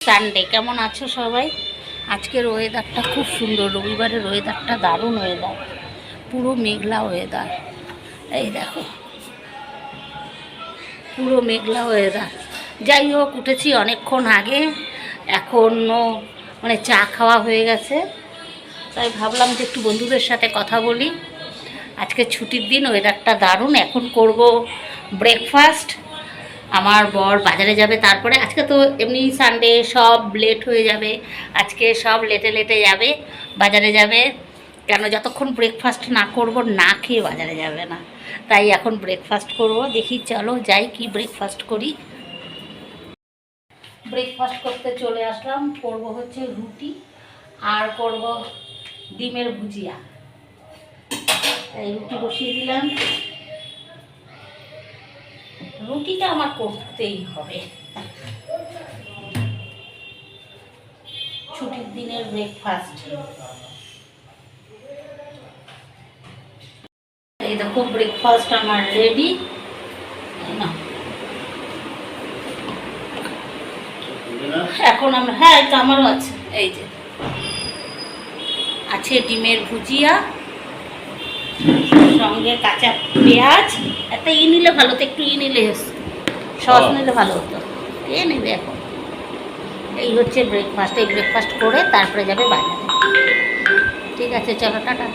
Sunday কেমন আছো সবাই? আজকের ওয়েদারটা খুব সুন্দর, রবিবারের ওয়েদারটা দারুণ ওয়েদার, পুরো মেঘলা ওয়েদার। এই দেখো পুরো মেঘলা ওয়েদার। যাই হোক, উঠেছি অনেকক্ষণ আগে, এখনও চা খাওয়া হয়ে গেছে, তাই ভাবলাম যে একটু বন্ধুদের সাথে কথা বলি। আজকে ছুটির দিন, ওয়েদারটা দারুণ। এখন করব ব্রেকফাস্ট। আমার বর বাজারে যাবে, তারপরে আজকে তো এমনি সানডে, সব লেট হয়ে যাবে। আজকে সব লেটে লেটে যাবে, বাজারে যাবে। কেন, যতক্ষণ ব্রেকফাস্ট না করব না খেয়ে বাজারে যাবে না, তাই এখন ব্রেকফাস্ট করব। দেখি চলো যাই, কি ব্রেকফাস্ট করি। ব্রেকফাস্ট করতে চলে আসলাম। করব হচ্ছে রুটি আর করব ডিমের ভুজিয়া। তাই রুটি বসিয়ে দিলাম। রুটিটা আমার করতেই হবে, ছুটির দিনের ব্রেকফাস্ট। এই দেখো ব্রেকফাস্ট আমার রেডি। এখন আমরা, হ্যাঁ এটা আমারও আছে। এই যে আছে ডিমের ভুজিয়া, সঙ্গে কাঁচা পেঁয়াজ। একটা নিলে ভালো হতো, একটু নিলে সস নিলে ভালো হতো। নেবে এখন। এই হচ্ছে ব্রেকফাস্ট। এই ব্রেকফাস্ট করে তারপরে যাবে বাজারে। ঠিক আছে, চলো টাটা।